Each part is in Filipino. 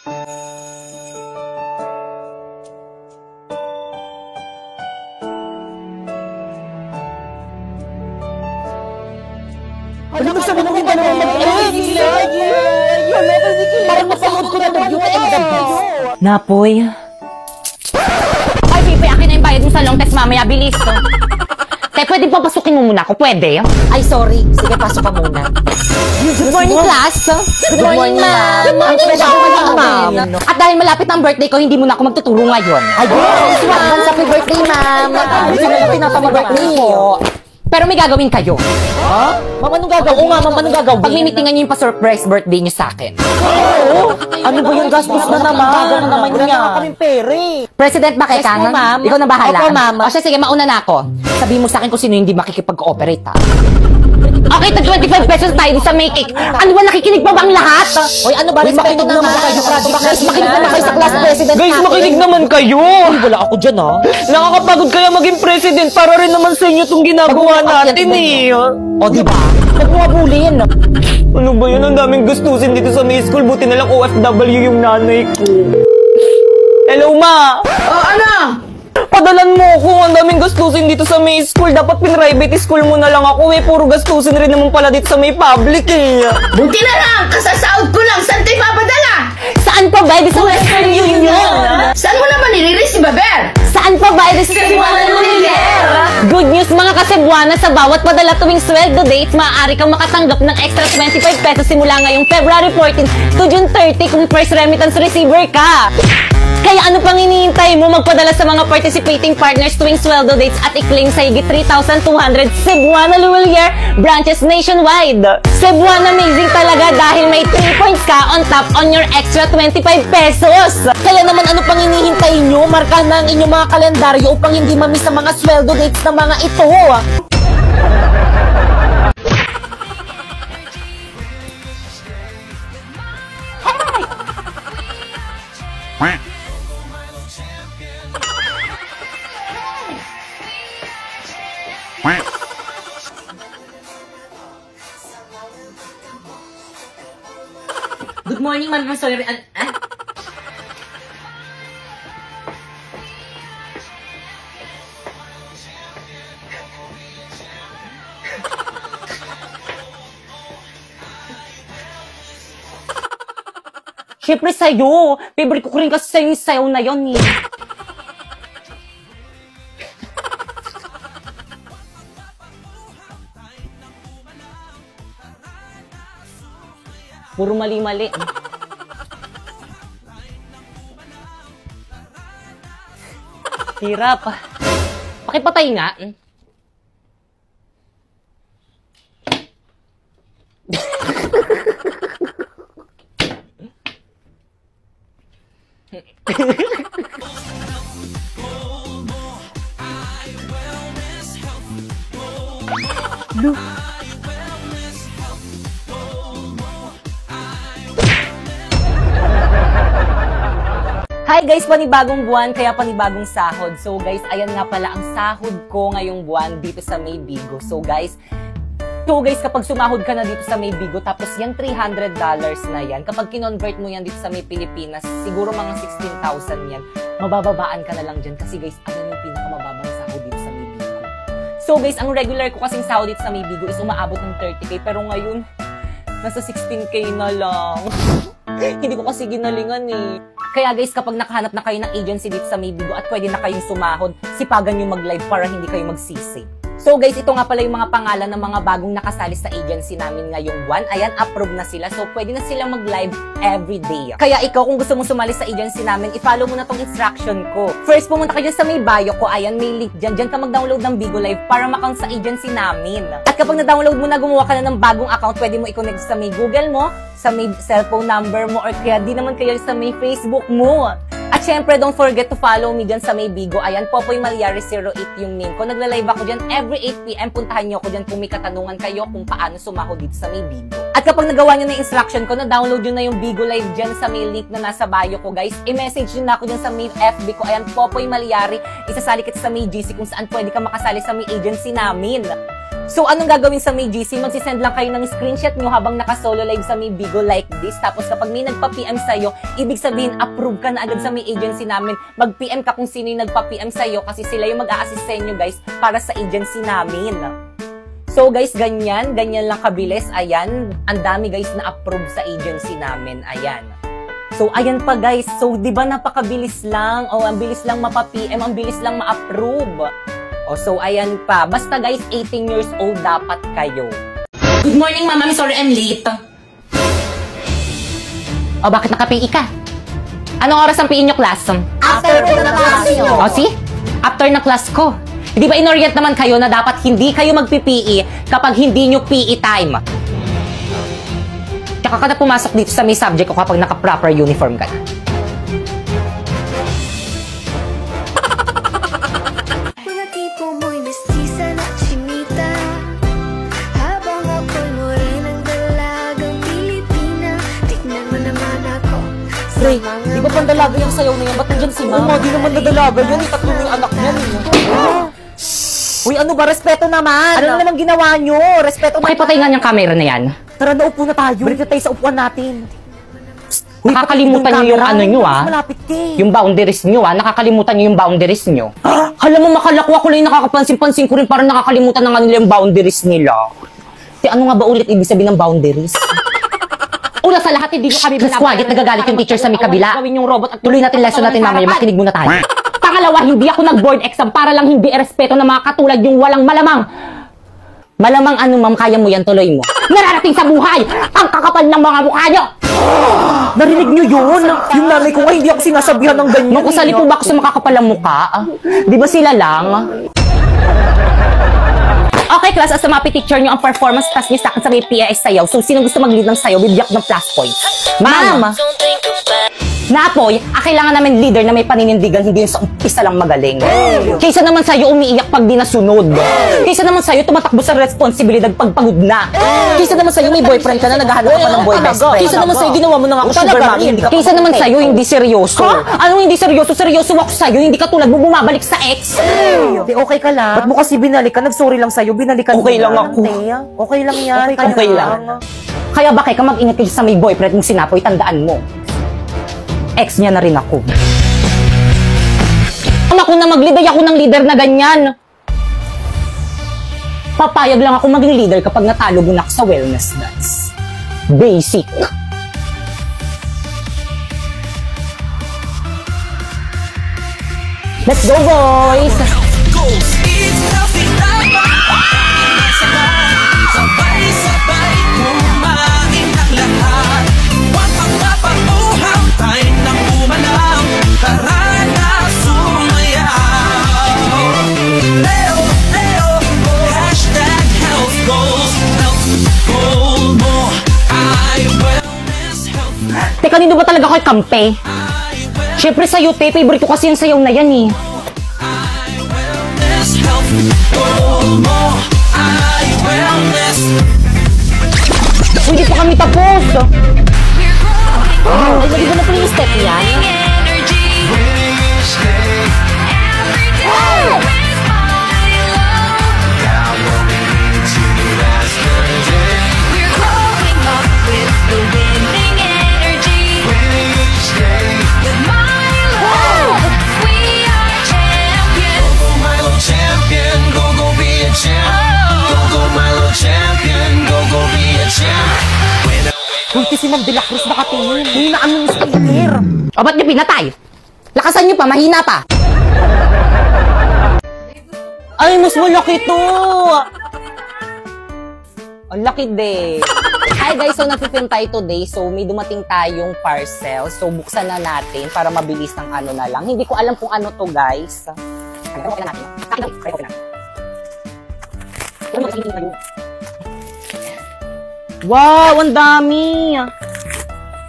Ano mo sabi nung hindi naman parang napanood ko na Beauty and the Beast. Napoy. Ay, Pipe, akin na yung bayad mo sa long test mamaya. Bilis to. Te, pwede ba pasukin mo muna ako? Pwede? Ay, sorry. Sige, pasok ka muna. Good morning, class. Good morning, ma'am. At dahil malapit ang birthday ko, hindi mo na ako magtuturo ngayon. Ay, yes, ma'am. Happy birthday, ma'am. Gusto na natin ang birthday mo. Pero may gagawin kayo. Ha? Ma'am, anong gagawin? Oo nga, ma'am, anong gagawin? Pag-mimitingan niyo yung pa-surprise birthday niyo sa akin. Oo? Ano ba yung gastos na naman? Gagawin naman niya. Wala naman kaming pere. President ba kay Kanan? ma'am. Ikaw na bahala. Opo, ma'am. O siya, sige, mauna na ako. Sabihin mo sa akin kung sino hindi makikipag-cooperate, ha? Okay, tag 25 pesos tayo sa may cake. Ano ba, nakikinig pa bang lahat? Hoy, ano ba? Respeto naman kayo. Guys, makinig naman kayo sa class president Guys, natin. makinig naman kayo! Uy, wala ako dyan, ha? Nakakapagod kaya maging president para rin naman sa inyo itong ginagawa natin eh. O, diba? Huwag mo abulin. Ano ba yun? Ang daming gustusin dito sa may school. Buti na lang OFW yung nanay ko. Hello, ma! Ano? Padalan mo ako. Ang daming gastusin dito sa may school. Dapat pin-private school mo na lang ako eh. Puro gastusin rin naman pala dito sa may public eh. Buti na lang! Kasasahod ko lang! Saan tayo papadala? Saan pa ba? Sa Western Union. Saan mo naman niliris si Baber? Saan pa ba? Sa Cebuana Lumiere. Good news mga kasebuana, sa bawat padala tuwing sweldo dates, maaari kang makatanggap ng extra 25 pesos simula ngayong February 14 to June 30 kung first remittance receiver ka. Kaya ano pang hinihintay mo? Magpadala sa mga participating partners tuwing sweldo dates at i-claim sa higit 3,200 Cebuana Lumiere branches nationwide. Cebuana amazing talaga dahil may 3 points ka on top on your extra 25 pesos. Kaya naman ano pang hinihintay nyo? Markahan na ang inyong mga kalendaryo upang hindi mamiss ang mga sweldo dates ng mga ito. Good morning, ma'am. Sorry. Siyempre sa'yo. Favorite ko rin kasi sa'yo yung sayaw na yun eh. Puro mali-mali. Hirap. Pakipatay nga. Hi guys, panibagong buwan kaya panibagong sahod. So guys, ayan nga pala ang sahod ko ngayong buwan dito sa May Bigo. So guys, kapag sumahod ka na dito sa May Bigo, tapos yung $300 na yan, kapag kinonvert mo yan dito sa May Pilipinas, siguro mga 16,000 yan, mabababaan ka na lang dyan. Kasi guys, ano yung pinakamababang sahod dito sa May Bigo? So guys, ang regular ko kasing sahod dito sa May Bigo is umaabot ng 30K, pero ngayon, nasa 16K na lang. Hindi ko kasi ginalingan eh. Kaya guys, kapag nakahanap na kayo ng agency dito sa May Bigo at pwede na kayong sumahod, sipagan nyo mag-live para hindi kayo magsisi. So guys, ito nga pala yung mga pangalan ng mga bagong nakasali sa agency namin ngayong buwan. Ayan, approve na sila. So pwede na silang mag-live every day. Kaya ikaw, kung gusto mong sumali sa agency namin, i-follow mo na tong instruction ko. First, pumunta ka dyan sa may bio ko. Ayan, may link dyan. Dyan ka mag-download ng Bigo Live para ma-count sa agency namin. At kapag na-download mo na, gumawa ka na ng bagong account, pwede mo i-connect sa may Google mo, sa may cellphone number mo, or kaya di naman kayo sa may Facebook mo. At syempre, don't forget to follow me dyan sa May Bigo. Ayan, Popoy Malyari 08 yung name ko. Nagla-live ako dyan every 8 PM. Puntahan nyo ako dyan kung may katanungan kayo kung paano sumahod dito sa May Bigo. At kapag nagawa nyo na instruction ko, na-download nyo na yung Bigo Live dyan sa may link na nasa bio ko, guys. I-message nyo na ako dyan sa may FB ko. Ayan, Popoy Malyari. Isasali kita sa may GC kung saan pwede ka makasali sa may agency namin. So, anong gagawin sa may GC? Magsisend lang kayo ng screenshot nyo habang naka-solo live sa may Bigo like this. Tapos, kapag may nagpa-PM sa'yo, ibig sabihin, approve ka na agad sa may agency namin. Mag-PM ka kung sino yung nagpa-PM sa'yo kasi sila yung mag-a-assist sa inyo, guys, para sa agency namin. So, guys, ganyan lang kabilis. Ayan, ang dami, guys, na approve sa agency namin. Ayan. So, ayan pa, guys. So, di ba napakabilis lang? O, ang bilis lang mapa-PM, ang bilis lang ma-approve. O, so, ayan pa. Basta, guys, 18 years old dapat kayo. Good morning, Mama. Sorry, I'm late. O, bakit naka-PE ka? Anong oras ang PE nyo, class? After na class nyo. O, see? After na class ko. Di ba inorient naman kayo na dapat hindi kayo magpi-PE kapag hindi nyo PE time? Tsaka ka na pumasok dito sa may subject ko kapag naka-proper uniform ka na. Pre, di ba pandalaga yung sayaw na yan? Ba't nandyan si Ma'am? Di naman nadalaga yan. Tatlo na yung anak niyan. Uy, ano ba? Respeto naman. Ano naman ginawa nyo? Respeto naman. Pakipatay nga yung camera na yan. Tara, naupo na tayo. Balik na tayo sa upuan natin. Nakakalimutan nyo yung ano nyo, ah. Malapit ka eh. Yung boundaries nyo, ah. Nakakalimutan nyo yung boundaries nyo. Hala mo, makalakwa ko lang yung nakakapansin-pansin ko rin parang nakakalimutan na nga nila yung boundaries nila. Ano nga ba ulit ibig sabihin ng boundaries? Una sa lahat, hindi nyo kami binabalik. Nagagalit yung teacher sa may kabila. Gawin yung robot at tuloy natin lesson natin mamaya. Makinig muna tayo. Pangalawa, hindi ako nag-board exam para lang hindi irespeto ng mga katulad yung walang malamang. Malamang ano, ma'am, kaya mo yan, tuloy mo. Nararating sa buhay! Ang kakapal ng mga mukha nyo! Narinig niyo yun? Yung nanay ko nga hindi ako sinasabihan ng ganyan. Makusali po ba ako sa makakapalang mukha? Di ba sila lang? Okay, class, as a mapi teacher nyo, ang performance task nyo sa akin sa may PIS sayaw. So, sino gusto mag-lead ng sayaw, bibigyan ko ng plus points. Ma'am! Napoy, kailangan namin leader na may paninindigan, hindi yung sa umpisa lang magaling. Kaysa naman sa'yo umiiyak pag di nasunod. Kaysa naman sa'yo tumatakbo sa responsibilidad pag pagod na. Kaysa naman sa'yo may boyfriend ka na, naghahanap ka pa ng boy best friend. Kaysa naman sa'yo ginawa mo na nga ako sugar mommy. Kaysa naman sa'yo hindi seryoso. Anong hindi seryoso? Seryoso ako sa'yo, hindi ka tulad mo bumabalik sa ex. Okay ka lang? Ba't mo kasi binalikan? Nag-sorry lang sa'yo, binalikan Okay lang ako. Okay lang yan. Okay lang. Kaya ba ka mag-ingat kayo sa may boyfriend mong sinapoy, tandaan mo. Ex niya na rin ako. Ako na mag-lead, ay ako ng leader na ganyan. Papayag lang ako maging leader kapag natalo mo na ako sa wellness dance. Basic. Let's go, boys! Sabay-sabay kumain ang lahat. Huwag pang mapabuhang tayo ng umalaw. Tara na sumayaw. Leo, Leo, hashtag health goals. Health goal mo ay wellness health. Teka, nino ba talaga ko'y kampe? Siyempre sa'yo, te. Favorite ko kasi yung sayaw na yan, eh. Ay wellness health goal mo ay wellness. Hindi pa kami tapos. Ay, nagiging na pala yung step niyan. Uy, si Ma'am De La Cruz nakatingin. Hinaan mo yung speaker. O, ba't niyo pinatay? Lakasan niyo pa, mahina pa. Ay, mas malaki to. Ang laki din. Hi guys, so nag-film tayo today. So may dumating tayong parcel. So buksan na natin para mabilis ng ano na lang. Hindi ko alam kung ano to guys. Okay na natin. Wow, ang dami!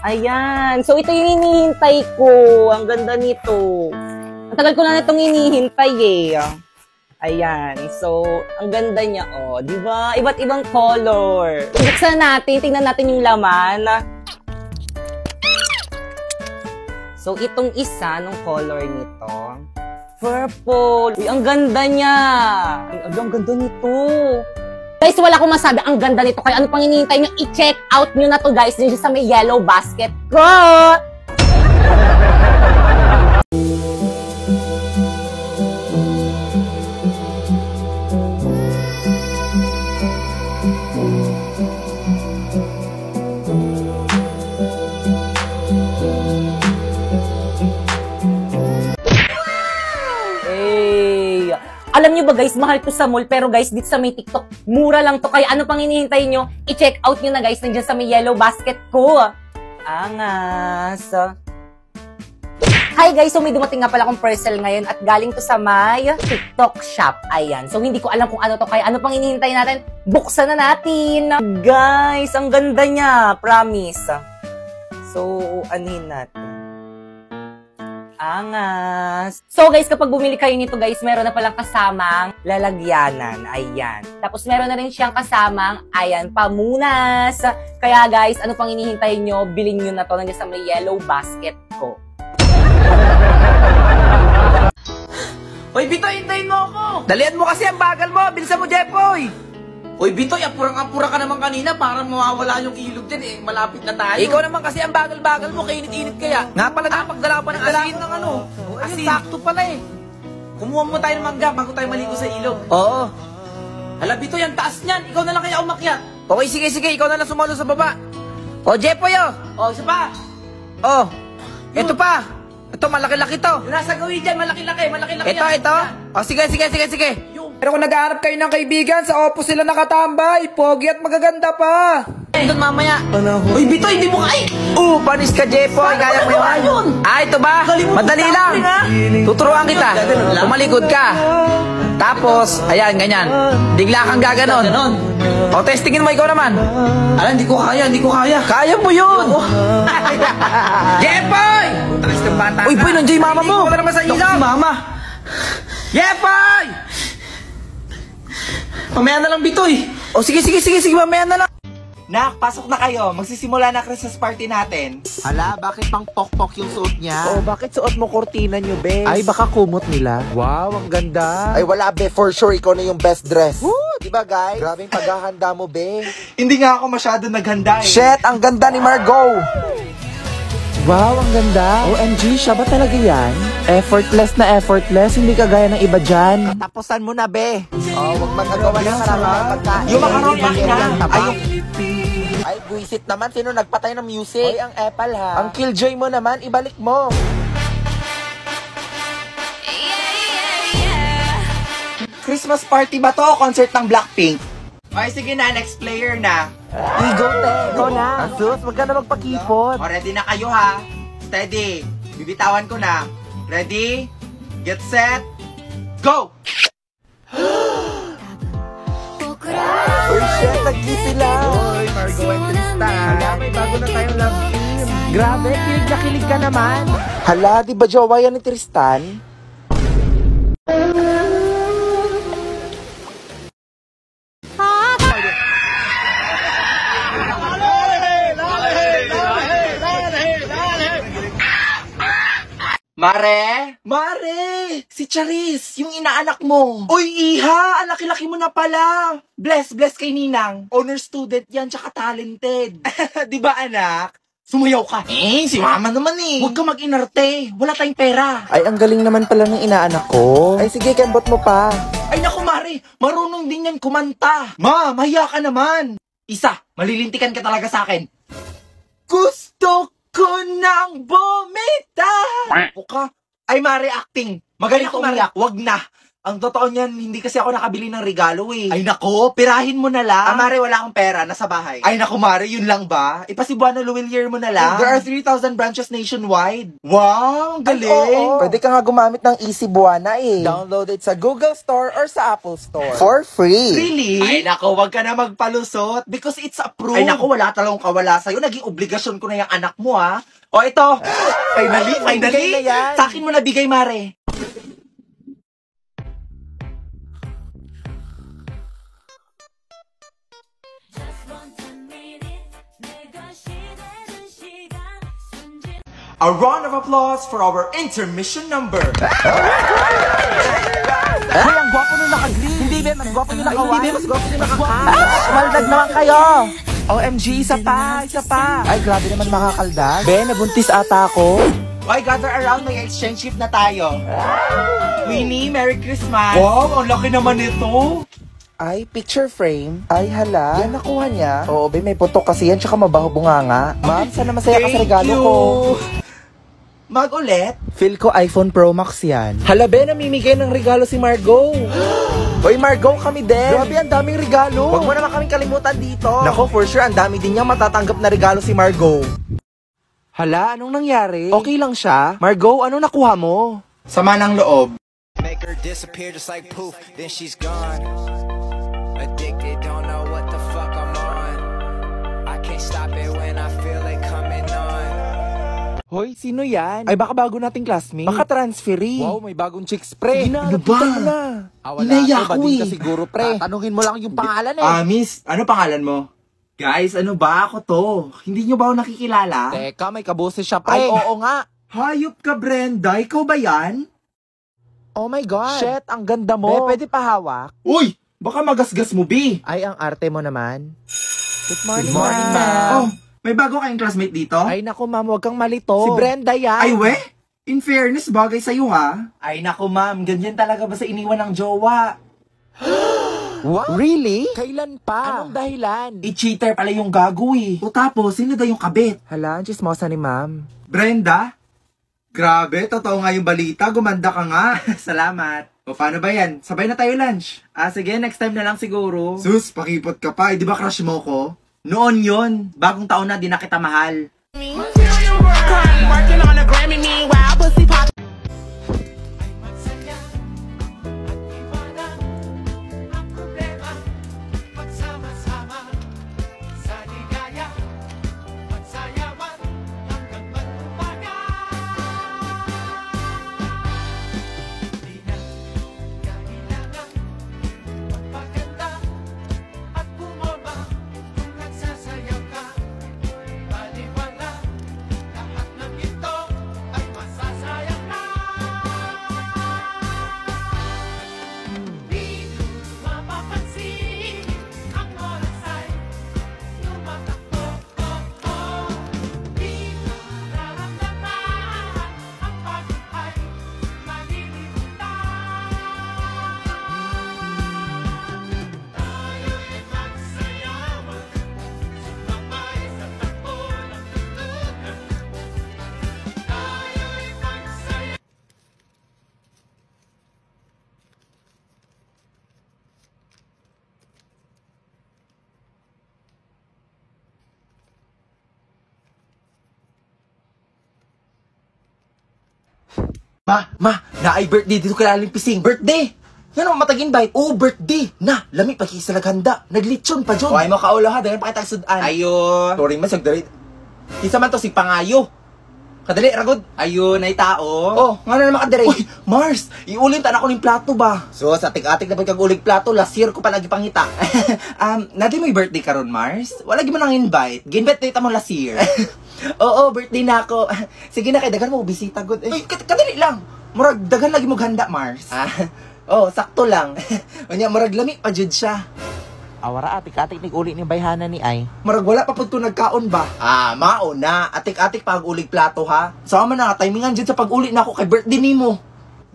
Ayan. So, ito yung hinihintay ko. Ang ganda nito. Ang tagal ko na itong hinihintay eh. Ayan. So, ang ganda niya, oh. Diba? Iba't ibang color. Buksan natin. Tingnan natin yung laman. So, itong isa, nung color nito. Purple. Uy, ang ganda niya. Ay, ang ganda nito. Guys, wala akong masabi. Ang ganda nito. Kaya ano pang hinihintay nyo? I-check out nyo na to, guys. Dito sa may yellow basket ko. Alam nyo ba guys, mahal to sa mall, pero guys, dito sa may TikTok, mura lang to. Kaya ano pang hinihintay nyo? I-check out nyo na guys, nandiyan sa may yellow basket ko. Angas. Hi guys, so may dumating nga pala akong parcel ngayon at galing to sa may TikTok shop. Ayan, so hindi ko alam kung ano to, kaya ano pang hinihintay natin? Buksan na natin. Guys, ang ganda niya, promise. So, anuhin natin. Angas. So guys, kapag bumili kayo nito guys, meron na palang kasamang lalagyanan. Ayan. Tapos meron na rin siyang kasamang, ayan, pamunas. Kaya guys, ano pang hinihintay nyo? Bilhin nyo na to. Nandiyan sa may yellow basket ko. Hoy, Bitoy, hintayin mo ako! Dalian mo kasi ang bagal mo! Bilisan mo, Jepoy! Hoy, Bitoy, apurang-apura ka naman kanina. Parang mawawala yung ilog dyan eh. Malapit na tayo. Ikaw naman kasi ang bagal-bagal mo. Kainit-init kaya. Nga pala, napagdala pa ng asin ng ano. Asin. Sakto pala eh. Kumuha mo tayo ng mangga bago tayo maligo sa ilog. Oo. Hala, Bitoy, ang taas niyan. Ikaw na lang kaya umakyat. Okay, sige. Ikaw na lang sumalo sa baba. O, Jepoy, oh. O, isa pa. Oh, ito pa. Ito, malaki-laki to. Yung nasa gawin dyan, malaki-laki. Ito. O, sige. Pero kung nag-aarap kayo ng kaibigan, sa Oppo sila nakatambay. Pogi at magaganda pa. Doon mamaya. Uy, Bitoy, hindi mo kaya. Panis ka, Jepoy. Kaya mo yun. Ito ba? Madali lang. Tuturuan kita. Tumalikod ka. Tapos, ayan, ganyan. Bigla kang gaganon. O, testingin mo, ikaw naman. Alam, hindi ko kaya. Kaya mo yun. Jepoy! Uy, boy, nandiyan yung mama mo. Hindi ko naman sa ilaw. Si mama. Jepoy! Mamaya na lang, Bitoy. O, sige, mamaya na lang. Nak, pasok na kayo. Magsisimula na Christmas party natin. Hala, bakit pang pok-pok yung suot niya? Oo, bakit suot mo kortina nyo, be? Ay, baka kumot nila. Wow, ang ganda. Ay, wala, be. For sure, ikaw na yung best dress. Woo! Diba, guys? Grabing paghahanda mo, be. Hindi nga ako masyado naghanda eh. Shit, ang ganda ni Margot. Wow, ang ganda. OMG, siya ba talaga yan? Effortless, hindi kagaya ng iba dyan. Tapusan mo na, be. Oh, wag magagawa ng karamang pagkain. Yung macaroni na. Ay, buisit naman. Sino nagpatay ng music? Ay, ang Apple, ha? Ang Killjoy mo naman, ibalik mo. Christmas party ba to? Concert ng Blackpink? Ay, sige na. Next player na. Ego, te. Ego na. Asus, wag ka na magpakipot. O, ready na kayo, ha? Steady. Bibitawan ko na. Ready? Get set. Go! Uy, shit, nag-gipi lang. Uy, Margot and Tristan. Hala, may bago na tayong love team. Grabe, kilig na kilig ka naman. Hala, di ba jowa yan ni Tristan? Mare! Si Charis, yung inaanak mo. Uy, Iha! Ang laki-laki mo na pala. Bless kay Ninang. Honor student yan, tsaka talented. Di ba, anak? Sumayaw ka. Si mama naman eh. Huwag ka mag-inarte. Wala tayong pera. Ay, ang galing naman pala ng inaanak ko. Ay, sige, kembot mo pa. Ay, naku, Mare. Marunong din yan kumanta. Ma, mahiya ka naman. Isa, malilintikan ka talaga sa akin. Gusto ko nang bumita. Ka. Ay, Mare, acting. Magaling ka umiyak. Wag na. Ang totoo niyan, hindi kasi ako nakabili ng regalo eh. Ay, nako, pirahin mo na lang. Mare, wala akong pera. Nasa bahay. Ay, nako, Mare, yun lang ba? Ipasibuano Luwilier mo na lang. There are 3,000 branches nationwide. Wow, ang galing. Pwede ka nga gumamit ng Easy Buwana eh. Download it sa Google Store or sa Apple Store. For free. Really? Ay, nako, wag ka na magpalusot because it's approved. Ay, nako, wala talagang kawala sa'yo. Naging obligasyon ko na yung anak mo, ha? O, ito. Finally. Bigay na yan. Sa akin mo nabigay, Mare. A round of applause for our intermission number. Uy, ang gwapo nung naka-green. Hindi, be, mas gwapo yung naka-white. Hindi, be, mas gwapo yung naka-white. Maldag naman kayo. OMG, isa pa. Ay, grabe naman makakaldag. Be, nabuntis ata ako. Why, gather around, may exchange gift na tayo. Winnie, Merry Christmas. Wow, ang laki naman nito. Ay, picture frame. Ay, hala. Yan nakuha niya. Oo, be, may putok kasi yan, tsaka mabaho bunganga. Ma'am, sana masaya ka sa regalo ko. Mag-ulit? Feel ko iPhone Pro Max yan. Hala, be, namimigay ng regalo si Margot. Hoy, Margot, kami din. Grabe, ang daming regalo. Huwag mo naman kaming kalimutan dito. Nako, for sure, ang dami din niyang matatanggap na regalo si Margot. Hala, anong nangyari? Okay lang siya. Margot, anong nakuha mo? Sama ng loob. Make her disappear just like poof, then she's gone. Addicted, don't know what the fuck I'm on. I can't stop it when I feel it coming on. Hoy, sino yan? Ay, baka bago nating classmate. Baka transferee. Wow, may bagong chick spray. Sige na, Ano ba? mo na. Inaya ako Bading eh. ka siguro, pre. Tanungin mo lang yung pangalan Miss, ano pangalan mo? Guys, ano ba? Ako to. Hindi nyo ba ako nakikilala? Teka, may kaboses siya, pre. Ay, oo nga. Hayop ka, Brenda. Ikaw ba yan? Oh my God. Shit, ang ganda mo. Be, pwede pa hawak? Uy! Baka magasgas mo, B. Ay, ang arte mo naman. Good morning, Oh, may bago kayong classmate dito? Ay, naku, ma'am, huwag kang malito. Si Brenda yan. Ay, we? In fairness, bagay sa'yo, ha? Ay, naku, ma'am. Ganyan talaga ba sa iniwan ng jowa? What? Really? Kailan pa? Anong dahilan? I-cheater pala yung gago, eh. O tapos, sino daw yung kabit? Hala, ang chismosa ni ma'am. Brenda? Grabe, totoo nga yung balita. Gumanda ka nga. Salamat. O, paano ba yan? Sabay na tayo lunch. Sige, next time na lang siguro. Sus, pakipot ka pa. Di ba crush mo ko? Noon yon. Bagong taon na, di na kita mahal. Working on a Grammy, meanwhile, pussy pop. Ma, naay birthday dito kay Aling Pising. Birthday! Yan ang matag invite. Oh, birthday! Na, lami pa kisalaghanda. Naglitsyon pa, John. Huwag mo kaulo ha, dahil pa kita sudan. Ayun. Sorry man, sagdari. Isa man to si Pangayo. Kadali, ragod. Ayun, ay tao. Oh, nga na naman kadali. Uy, Mars, iulin ta na ko ng plato ba? So, sa atik-atik na pagkagulig plato, last year ko pa lagi pangita. Nadi mo yung birthday karon, Mars? Wala mo nang invite. Ginbet mo last year. Oo, birthday na ako. Sige na, kay dagan mo, bisita good. Uy, kadali lang. Murag, dagan lagi mo ganda, Mars. Oh, sakto lang. Kanya, murag lami pa jud siya. Awara, atik-atik ni uli ni bayhana ni ay. Murag wala pa pud to nagkaon ba? Mao na. Atik-atik pag-ulig plato ha. Sama na nga, timingan dyan sa pag-uli na ako kay birthday nimo.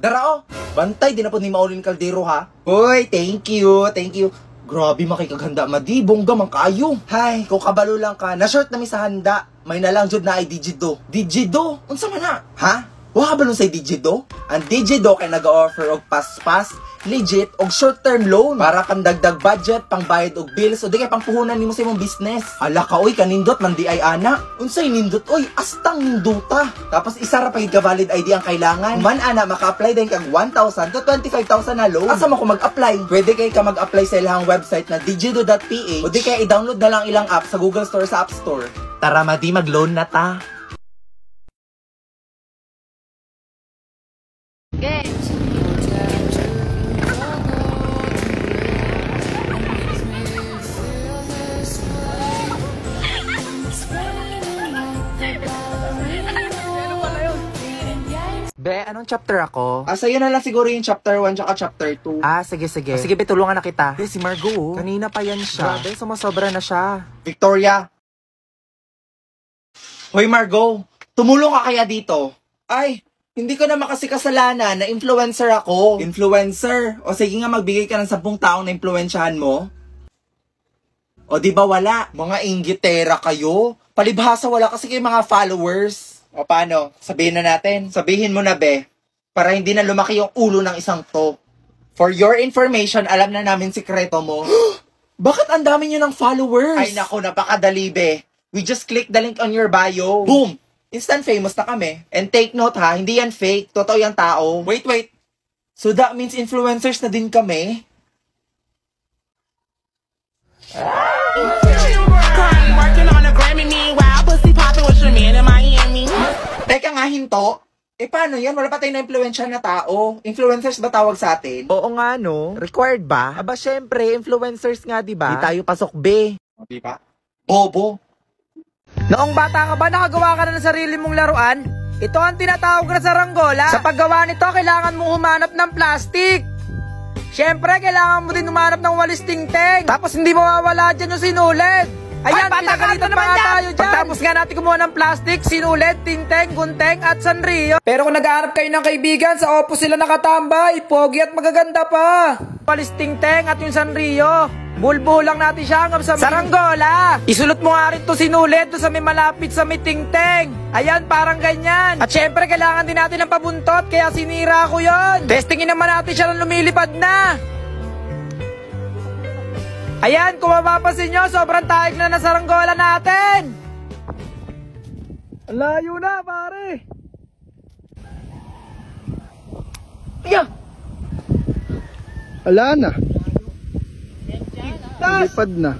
Dara oh, bantay, di na po ni maulin kaldero ha. Uy, thank you, thank you. Grabe makikaganda, madi, bongga man kayo. Hay, kung kabalo lang ka, na-short na mi sa handa. May nalang jud na ay Digido. Digido? Unsa man na? Ha? Wa ba nun say Digido? Ang Digido kay nag-offer og pass-pass, legit, og short-term loan. Para pandagdag budget, pangbayad og bills, o di kay pangpuhunan nimo sa imong business. Ala ka, oy, kanindot, man di ay ana. Unsay nindot, oy, astang ninduta. Tapos isa ra pa ka valid ID ang kailangan. Man ana, maka-apply din kag 1,000 to 25,000 na loan. Asa mo ko mag-apply? Pwede kay ka mag-apply sa ilang website na digido.ph, o di kay i-download na lang ilang app sa Google Store sa App Store. Tara, madi, mag-loan na ta. Be, anong chapter ako? Sa'yo na lang siguro yung chapter 1 tsaka chapter 2. Sige. Sige, be, tulungan na kita. Si Margo, kanina pa yan siya. Grabe, sumasobra na siya. Victoria! Hoy Margo, tumulong ka kaya dito? Ay, hindi ko naman kasi kasalanan na influencer ako. Influencer? O sige nga, magbigay ka ng 10 taong na influensyahan mo. O di ba wala? Mga inggitera kayo. Palibhasa wala kasi kayo mga followers. O paano? Sabihin na natin. Sabihin mo na, be. Para hindi na lumaki yung ulo ng isang to. For your information, alam na namin sikreto mo. Bakit ang dami nyo ng followers? Ay nako, napakadali, be. We just click the link on your bio. Boom! Instant famous na kami. And take note ha, hindi yan fake. Totoo yung tao. Wait. So that means influencers na din kami? Teka nga, hinto. Paano yan? Wala pa tayong na-influensya na tao. Influencers ba tawag sa atin? Oo nga, no? Required ba? Aba, syempre, influencers nga, di ba? Di tayo pasok, be. Di ba? Bobo. Noong bata ka ba, nakagawa ka na ng sarili mong laruan? Ito ang tinatawag na saranggola. Sa paggawa nito, kailangan mo humanap ng plastic. Siyempre, kailangan mo din humanap ng walis tingting. Tapos hindi mawawala dyan yung sinulid. Ayan, pinagalitan pa nga tayo dyan. Pagtapos nga natin kumuha ng plastic, sinulid, tingteng, gunteng at sanrio. Pero kung nag-aarap kayo ng kaibigan, sa oppo sila nakatambay, pogi at magaganda pa. Walis tingteng at yung sanrio. Bulbo lang natin siya hanggang sa saranggola. Isulot mo nga rin to sinulid to sa may malapit sa may tingteng. Ayan, parang ganyan. At syempre, kailangan din natin ng pabuntot, kaya sinira ko yon. Testingin naman natin siya nang lumilipad na. Ayan, kung mapapansin nyo, sobrang taig na saranggola natin. Ang layo na, pare. Yeah. Ala na. Lipad na.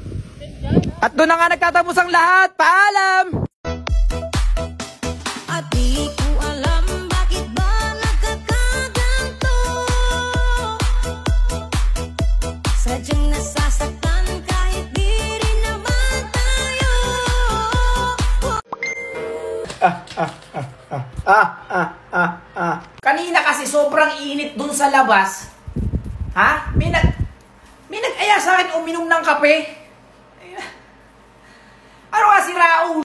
At doon na nga nagtatapos ang lahat. Paalam! At di ko alam bakit ba nagkakaganto. Sadyang nasasaktan kahit di rin naman tayo. Kanina kasi sobrang init dun sa labas. Ha? May nag-aya sa akin uminom ng kape. Ano kasi Raul?